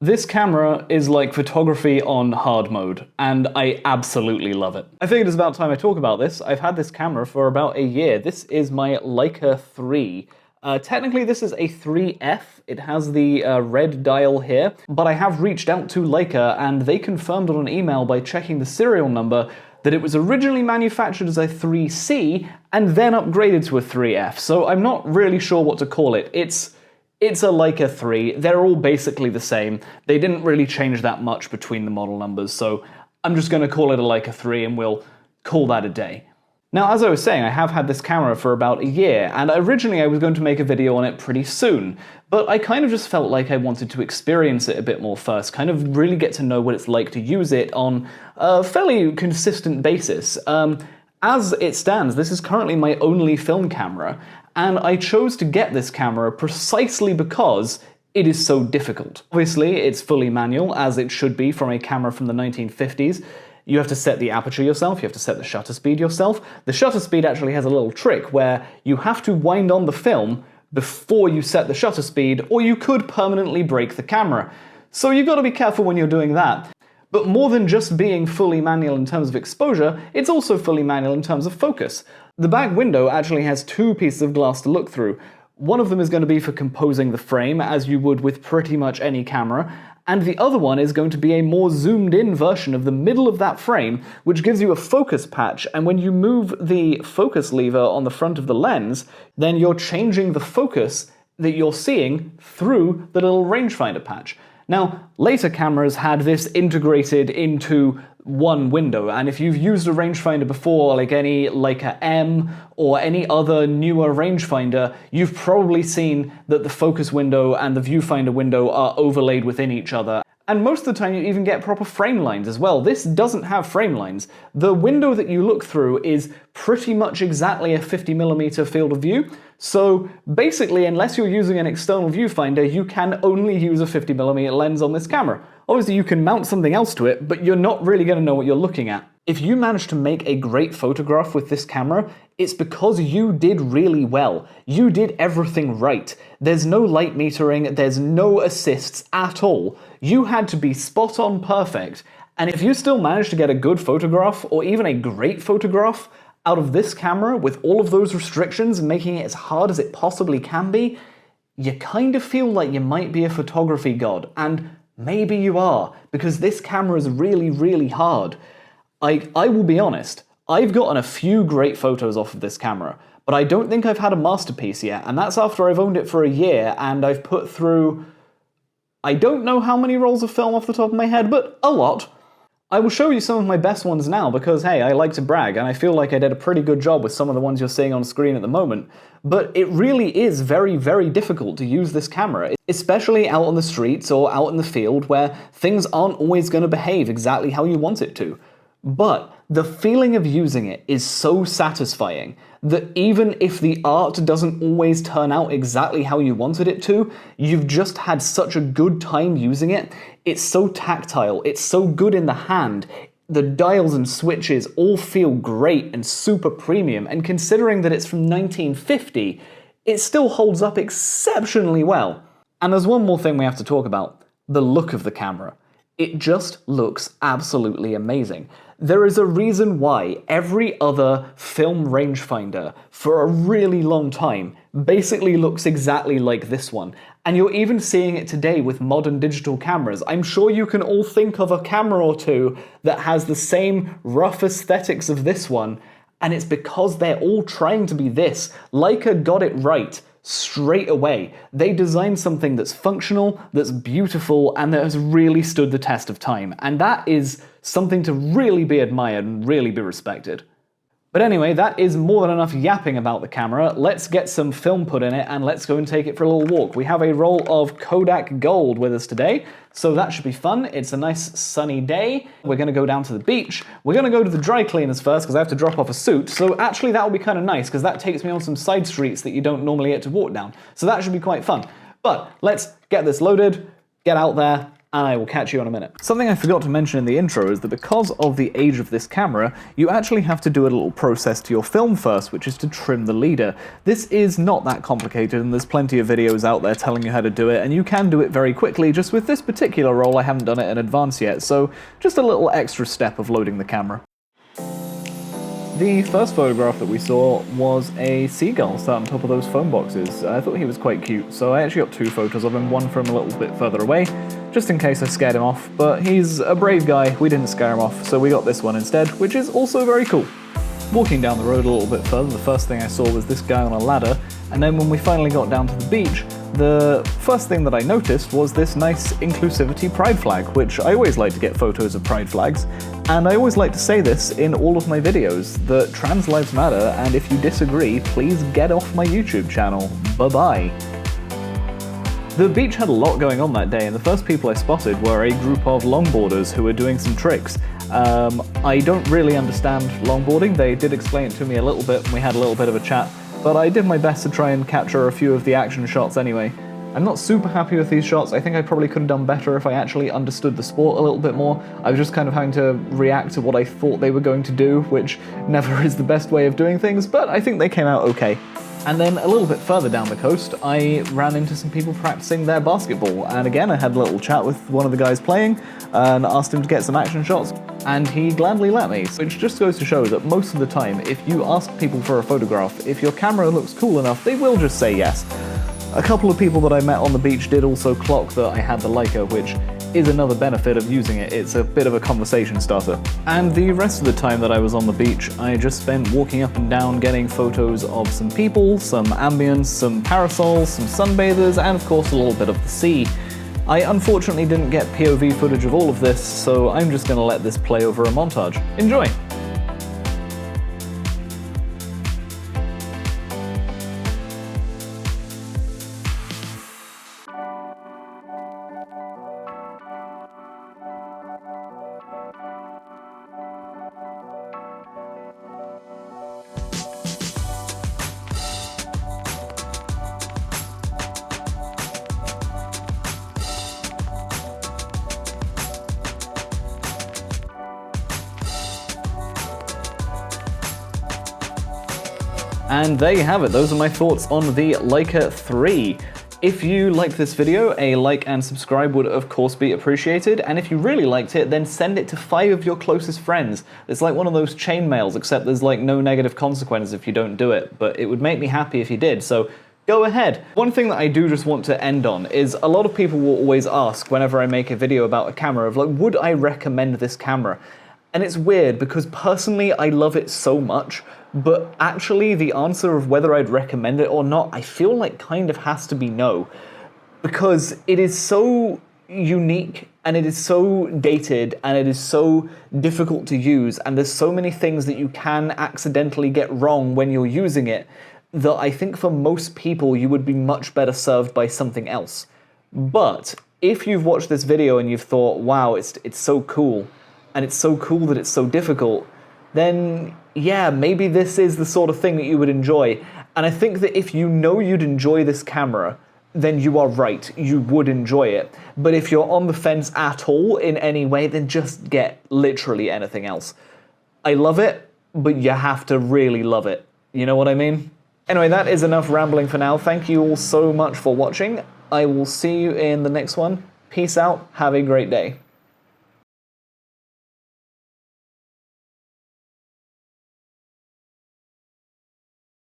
This camera is like photography on hard mode, and I absolutely love it. I figured it's about time I talk about this. I've had this camera for about a year. This is my Leica 3. Technically this is a 3F, it has the red dial here, but I have reached out to Leica and they confirmed on an email by checking the serial number that it was originally manufactured as a 3C and then upgraded to a 3F, so I'm not really sure what to call it. It's a Leica 3, they're all basically the same. They didn't really change that much between the model numbers, so I'm just going to call it a Leica 3 and we'll call that a day. Now, as I was saying, I have had this camera for about a year, and originally I was going to make a video on it pretty soon, but I kind of just felt like I wanted to experience it a bit more first, kind of really get to know what it's like to use it on a fairly consistent basis. As it stands, this is currently my only film camera, and I chose to get this camera precisely because it is so difficult. Obviously, it's fully manual, as it should be from a camera from the 1950s. You have to set the aperture yourself, you have to set the shutter speed yourself. The shutter speed actually has a little trick where you have to wind on the film before you set the shutter speed, or you could permanently break the camera. So you've got to be careful when you're doing that. But more than just being fully manual in terms of exposure, it's also fully manual in terms of focus. The back window actually has two pieces of glass to look through. One of them is going to be for composing the frame, as you would with pretty much any camera, and the other one is going to be a more zoomed in version of the middle of that frame, which gives you a focus patch, and when you move the focus lever on the front of the lens, then you're changing the focus that you're seeing through the little rangefinder patch. Now, later cameras had this integrated into one window, and if you've used a rangefinder before, like any Leica M or any other newer rangefinder, you've probably seen that the focus window and the viewfinder window are overlaid within each other. And most of the time you even get proper frame lines as well. This doesn't have frame lines. The window that you look through is pretty much exactly a 50mm field of view, so basically unless you're using an external viewfinder, you can only use a 50mm lens on this camera. Obviously you can mount something else to it, but you're not really going to know what you're looking at. If you manage to make a great photograph with this camera, it's because you did really well. You did everything right. There's no light metering, there's no assists at all. You had to be spot on perfect, and if you still manage to get a good photograph, or even a great photograph, out of this camera with all of those restrictions, making it as hard as it possibly can be, you kind of feel like you might be a photography god, and maybe you are, because this camera is really, really hard. I will be honest, I've gotten a few great photos off of this camera, but I don't think I've had a masterpiece yet, and that's after I've owned it for a year, and I've put through, I don't know how many rolls of film off the top of my head, but a lot. I will show you some of my best ones now because, hey, I like to brag, and I feel like I did a pretty good job with some of the ones you're seeing on screen at the moment. But it really is very, very difficult to use this camera, especially out on the streets or out in the field where things aren't always going to behave exactly how you want it to. But the feeling of using it is so satisfying that even if the art doesn't always turn out exactly how you wanted it to, you've just had such a good time using it. It's so tactile, it's so good in the hand, the dials and switches all feel great and super premium, and considering that it's from 1950, it still holds up exceptionally well. And there's one more thing we have to talk about, the look of the camera. It just looks absolutely amazing. There is a reason why every other film rangefinder for a really long time basically looks exactly like this one. And you're even seeing it today with modern digital cameras. I'm sure you can all think of a camera or two that has the same rough aesthetics of this one, and it's because they're all trying to be this. Leica got it right straight away. They designed something that's functional, that's beautiful, and that has really stood the test of time. And that is something to really be admired and really be respected. But anyway, that is more than enough yapping about the camera. Let's get some film put in it and let's go and take it for a little walk. We have a roll of Kodak Gold with us today, so that should be fun. It's a nice sunny day. We're going to go down to the beach. We're going to go to the dry cleaners first because I have to drop off a suit, so actually that will be kind of nice because that takes me on some side streets that you don't normally get to walk down. So that should be quite fun. But let's get this loaded, get out there, and I will catch you in a minute. Something I forgot to mention in the intro is that because of the age of this camera, you actually have to do a little process to your film first, which is to trim the leader. This is not that complicated, and there's plenty of videos out there telling you how to do it, and you can do it very quickly. Just with this particular roll, I haven't done it in advance yet, so just a little extra step of loading the camera. The first photograph that we saw was a seagull sat on top of those phone boxes. I thought he was quite cute, so I actually got two photos of him, one from a little bit further away, just in case I scared him off, but he's a brave guy, we didn't scare him off, so we got this one instead, which is also very cool. Walking down the road a little bit further, the first thing I saw was this guy on a ladder, and then when we finally got down to the beach, the first thing that I noticed was this nice inclusivity pride flag, which I always like to get photos of pride flags, and I always like to say this in all of my videos, that trans lives matter, and if you disagree, please get off my YouTube channel. Bye-bye. The beach had a lot going on that day, and the first people I spotted were a group of longboarders who were doing some tricks. I don't really understand longboarding. They did explain it to me a little bit, and we had a little bit of a chat, but I did my best to try and capture a few of the action shots anyway. I'm not super happy with these shots. I think I probably could have done better if I actually understood the sport a little bit more. I was just kind of having to react to what I thought they were going to do, which never is the best way of doing things, but I think they came out okay. And then a little bit further down the coast, I ran into some people practicing their basketball, and again I had a little chat with one of the guys playing and asked him to get some action shots, and he gladly let me, which just goes to show that most of the time, if you ask people for a photograph, if your camera looks cool enough, they will just say yes. A couple of people that I met on the beach did also clock that I had the Leica, which is another benefit of using it. It's a bit of a conversation starter. And the rest of the time that I was on the beach, I just spent walking up and down getting photos of some people, some ambience, some parasols, some sunbathers, and of course a little bit of the sea. I unfortunately didn't get POV footage of all of this, so I'm just gonna let this play over a montage. Enjoy! And there you have it, those are my thoughts on the Leica 3. If you liked this video, a like and subscribe would of course be appreciated, and if you really liked it, then send it to 5 of your closest friends. It's like one of those chain mails, except there's like no negative consequences if you don't do it, but it would make me happy if you did, so go ahead. One thing that I do just want to end on is a lot of people will always ask whenever I make a video about a camera of like, would I recommend this camera? And it's weird because personally I love it so much, but actually the answer of whether I'd recommend it or not, I feel like kind of has to be no. Because it is so unique, and it is so dated, and it is so difficult to use, and there's so many things that you can accidentally get wrong when you're using it, that I think for most people you would be much better served by something else. But if you've watched this video and you've thought, wow, it's so cool, and it's so cool that it's so difficult, then yeah, maybe this is the sort of thing that you would enjoy. And I think that if you know you'd enjoy this camera, then you are right, you would enjoy it. But if you're on the fence at all in any way, then just get literally anything else. I love it, but you have to really love it. You know what I mean? Anyway, that is enough rambling for now. Thank you all so much for watching. I will see you in the next one. Peace out, have a great day.